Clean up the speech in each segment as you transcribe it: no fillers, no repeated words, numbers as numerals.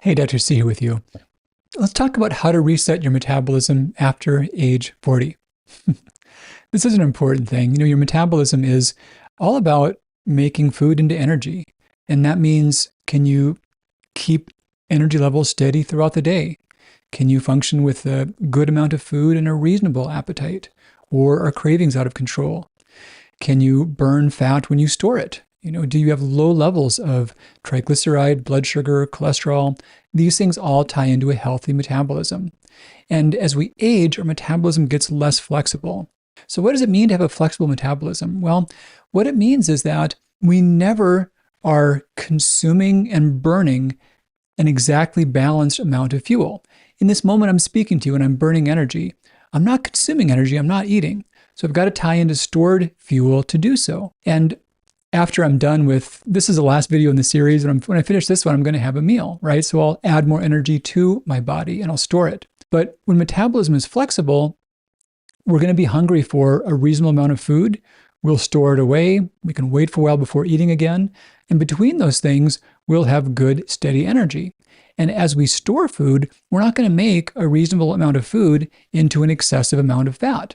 Hey, Dr. C here with you. Let's talk about how to reset your metabolism after age 40. This is an important thing. Your metabolism is all about making food into energy. And that means, can you keep energy levels steady throughout the day? Can you function with a good amount of food and a reasonable appetite? Or are cravings out of control? Can you burn fat when you store it? Do you have low levels of triglyceride, blood sugar, cholesterol? These things all tie into a healthy metabolism. And as we age, our metabolism gets less flexible. So what does it mean to have a flexible metabolism? Well, what it means is that we never are consuming and burning an exactly balanced amount of fuel. In this moment I'm speaking to you and I'm burning energy. I'm not consuming energy, I'm not eating. So I've got to tie into stored fuel to do so. And after I'm done with, this is the last video in the series, and when I finish this one, I'm going to have a meal, right? So I'll add more energy to my body and I'll store it. But when metabolism is flexible, we're going to be hungry for a reasonable amount of food. We'll store it away. We can wait for a while before eating again. And between those things, we'll have good, steady energy. And as we store food, we're not going to make a reasonable amount of food into an excessive amount of fat.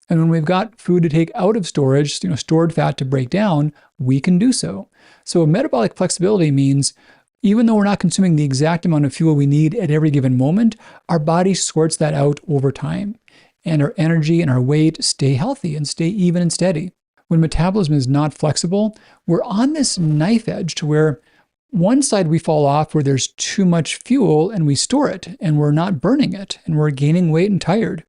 And when we've got food to take out of storage, stored fat to break down, we can do so. So metabolic flexibility means even though we're not consuming the exact amount of fuel we need at every given moment, our body sorts that out over time. And our energy and our weight stay healthy and stay even and steady. When metabolism is not flexible, we're on this knife edge to where one side we fall off where there's too much fuel and we store it and we're not burning it and we're gaining weight and tired.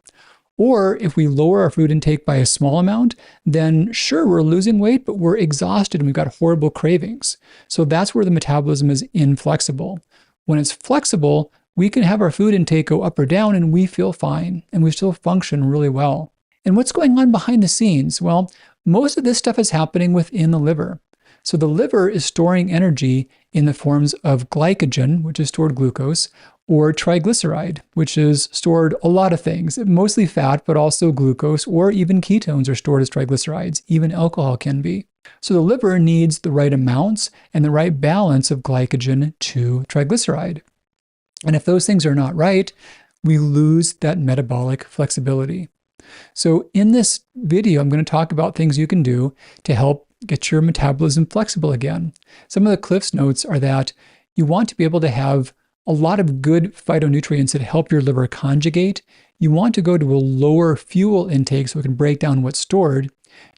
Or if we lower our food intake by a small amount, then sure, we're losing weight, but we're exhausted and we've got horrible cravings. So that's where the metabolism is inflexible. When it's flexible, we can have our food intake go up or down and we feel fine and we still function really well. And what's going on behind the scenes? Well, most of this stuff is happening within the liver. So the liver is storing energy in the forms of glycogen, which is stored glucose, or triglyceride, which is stored a lot of things, mostly fat, but also glucose, or even ketones are stored as triglycerides. Even alcohol can be. So the liver needs the right amounts and the right balance of glycogen to triglyceride. And if those things are not right, we lose that metabolic flexibility. So in this video, I'm going to talk about things you can do to help get your metabolism flexible again. Some of the Cliff's notes are that you want to be able to have a lot of good phytonutrients that help your liver conjugate. You want to go to a lower fuel intake so it can break down what's stored.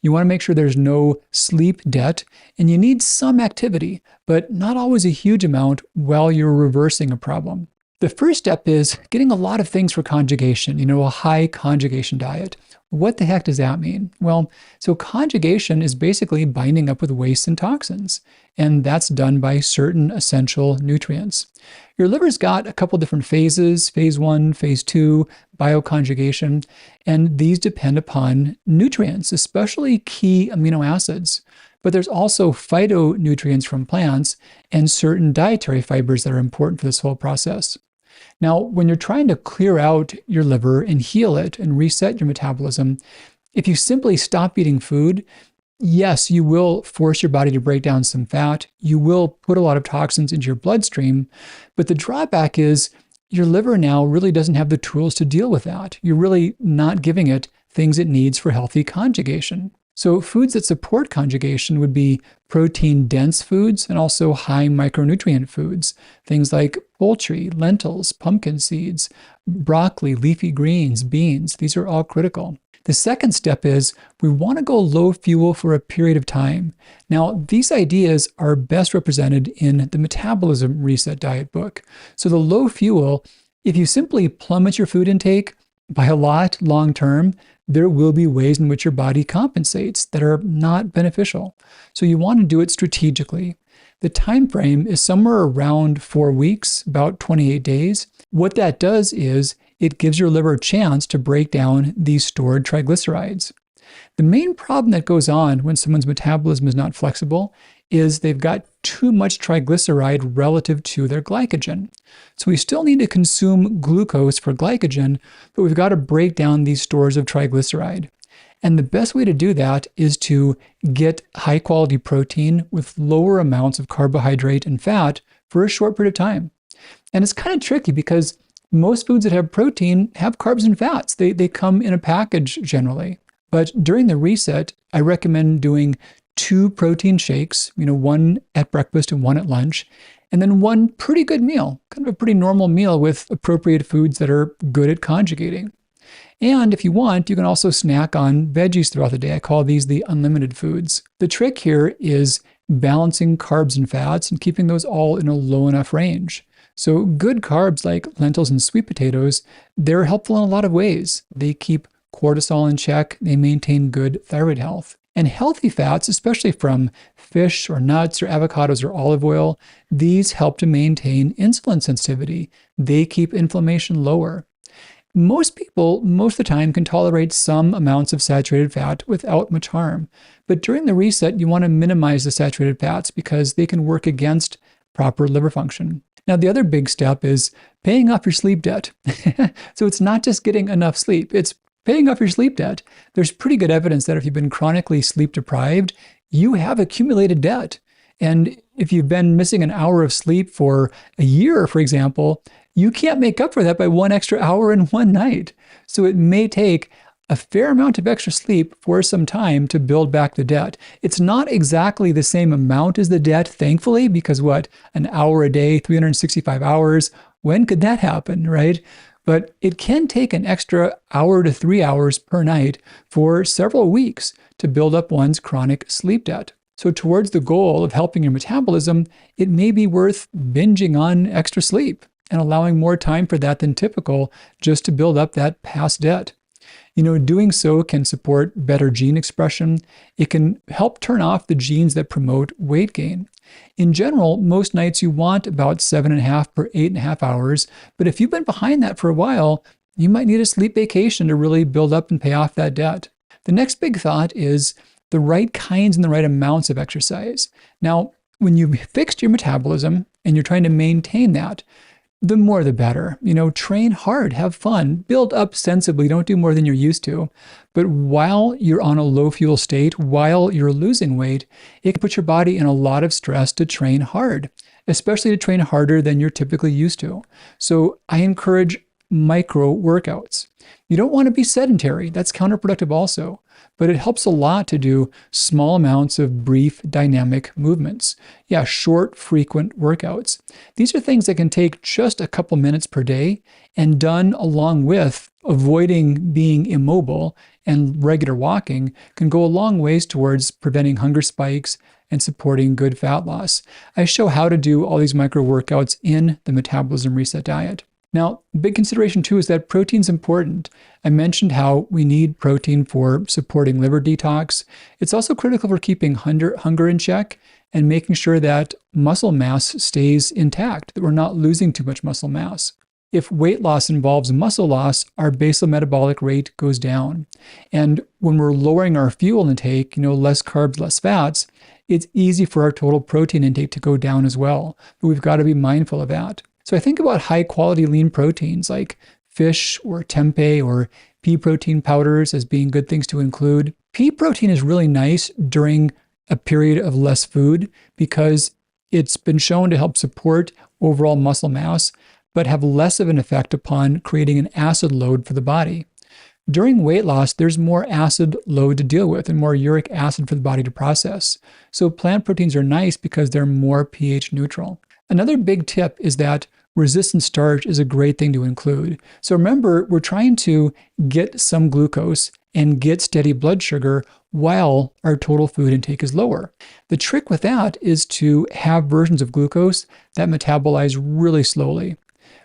You want to make sure there's no sleep debt, and you need some activity, but not always a huge amount while you're reversing a problem. The first step is getting a lot of things for conjugation, a high conjugation diet. What the heck does that mean? Well, so conjugation is basically binding up with wastes and toxins, and that's done by certain essential nutrients. Your liver's got a couple different phases, phase 1, phase 2, bioconjugation, and these depend upon nutrients, especially key amino acids. But there's also phytonutrients from plants and certain dietary fibers that are important for this whole process. Now, when you're trying to clear out your liver and heal it and reset your metabolism, if you simply stop eating food, yes, you will force your body to break down some fat. You will put a lot of toxins into your bloodstream. But the drawback is your liver now really doesn't have the tools to deal with that. You're really not giving it things it needs for healthy conjugation. So foods that support conjugation would be protein-dense foods and also high micronutrient foods. Things like poultry, lentils, pumpkin seeds, broccoli, leafy greens, beans. These are all critical. The second step is we want to go low fuel for a period of time. Now, these ideas are best represented in the Metabolism Reset Diet book. So the low fuel, if you simply plummet your food intake by a lot long term, there will be ways in which your body compensates that are not beneficial. So you want to do it strategically. The time frame is somewhere around 4 weeks, about 28 days. What that does is it gives your liver a chance to break down these stored triglycerides. The main problem that goes on when someone's metabolism is not flexible is they've got too much triglyceride relative to their glycogen. So we still need to consume glucose for glycogen, but we've got to break down these stores of triglyceride. And the best way to do that is to get high quality protein with lower amounts of carbohydrate and fat for a short period of time. And it's kind of tricky because most foods that have protein have carbs and fats. They come in a package generally. But during the reset, I recommend doing 2 protein shakes, one at breakfast and one at lunch, and then one pretty good meal, kind of a pretty normal meal with appropriate foods that are good at conjugating. And if you want, you can also snack on veggies throughout the day. I call these the unlimited foods. The trick here is balancing carbs and fats and keeping those all in a low enough range. So good carbs like lentils and sweet potatoes, they're helpful in a lot of ways. They keep cortisol in check, they maintain good thyroid health. And healthy fats, especially from fish or nuts or avocados or olive oil, these help to maintain insulin sensitivity. They keep inflammation lower. Most people, most of the time, can tolerate some amounts of saturated fat without much harm. But during the reset, you want to minimize the saturated fats because they can work against proper liver function. Now, the other big step is paying off your sleep debt. So it's not just getting enough sleep, it's paying off your sleep debt. There's pretty good evidence that if you've been chronically sleep deprived, you have accumulated debt. And if you've been missing an hour of sleep for a year, for example, you can't make up for that by 1 extra hour in one night. So it may take a fair amount of extra sleep for some time to build back the debt. It's not exactly the same amount as the debt, thankfully, because an hour a day, 365 hours, when could that happen, right? But it can take an extra hour to 3 hours per night for several weeks to build up one's chronic sleep debt. So towards the goal of helping your metabolism, it may be worth binging on extra sleep and allowing more time for that than typical just to build up that past debt. Doing so can support better gene expression. It can help turn off the genes that promote weight gain. In general, most nights you want about 7.5 per 8.5 hours, but if you've been behind that for a while, you might need a sleep vacation to really build up and pay off that debt. The next big thought is the right kinds and the right amounts of exercise. Now, when you've fixed your metabolism and you're trying to maintain that, the more the better. Train hard, have fun, build up sensibly, don't do more than you're used to. But while you're on a low fuel state, while you're losing weight, it can put your body in a lot of stress to train hard, especially to train harder than you're typically used to. So I encourage micro workouts. You don't want to be sedentary. That's counterproductive also. But it helps a lot to do small amounts of brief dynamic movements. Yeah, short, frequent workouts. These are things that can take just a couple minutes per day and done along with avoiding being immobile and regular walking can go a long ways towards preventing hunger spikes and supporting good fat loss. I show how to do all these micro workouts in the Metabolism Reset Diet. Now, big consideration too is that protein's important. I mentioned how we need protein for supporting liver detox. It's also critical for keeping hunger in check and making sure that muscle mass stays intact, that we're not losing too much muscle mass. If weight loss involves muscle loss, our basal metabolic rate goes down. And when we're lowering our fuel intake, less carbs, less fats, it's easy for our total protein intake to go down as well. But we've got to be mindful of that. So I think about high quality lean proteins like fish or tempeh or pea protein powders as being good things to include. Pea protein is really nice during a period of less food because it's been shown to help support overall muscle mass, but have less of an effect upon creating an acid load for the body. During weight loss, there's more acid load to deal with and more uric acid for the body to process. So plant proteins are nice because they're more pH neutral. Another big tip is that resistant starch is a great thing to include. So remember, we're trying to get some glucose and get steady blood sugar while our total food intake is lower. The trick with that is to have versions of glucose that metabolize really slowly.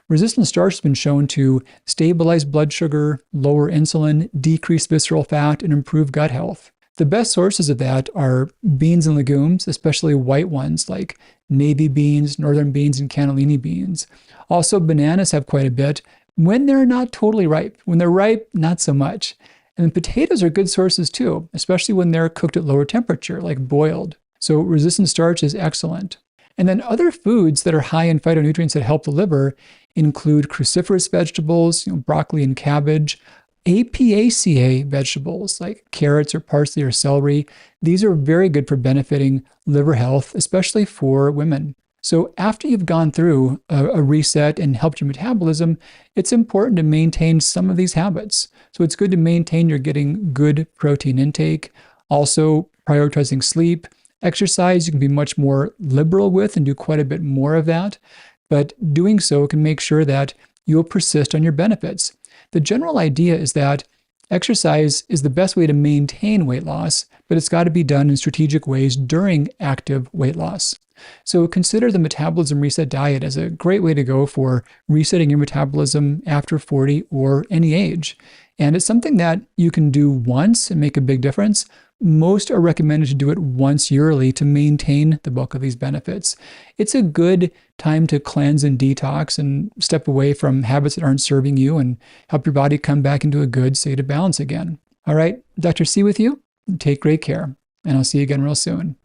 Resistant starch has been shown to stabilize blood sugar, lower insulin, decrease visceral fat, and improve gut health. The best sources of that are beans and legumes, especially white ones like navy beans, northern beans, and cannellini beans. Also, bananas have quite a bit when they're not totally ripe. When they're ripe, not so much. And then potatoes are good sources too, especially when they're cooked at lower temperature, like boiled. So resistant starch is excellent. And then other foods that are high in phytonutrients that help the liver include cruciferous vegetables, broccoli and cabbage, Apiaceae vegetables like carrots or parsley or celery. These are very good for benefiting liver health, especially for women. So after you've gone through a reset and helped your metabolism, it's important to maintain some of these habits. So it's good to maintain you're getting good protein intake, also prioritizing sleep. Exercise, you can be much more liberal with and do quite a bit more of that. But doing so can make sure that you'll persist on your benefits. The general idea is that exercise is the best way to maintain weight loss, but it's got to be done in strategic ways during active weight loss. So consider the Metabolism Reset Diet as a great way to go for resetting your metabolism after 40 or any age. And it's something that you can do once and make a big difference. Most are recommended to do it once yearly to maintain the bulk of these benefits. It's a good time to cleanse and detox and step away from habits that aren't serving you and help your body come back into a good state of balance again. All right, Dr. C with you. Take great care, and I'll see you again real soon.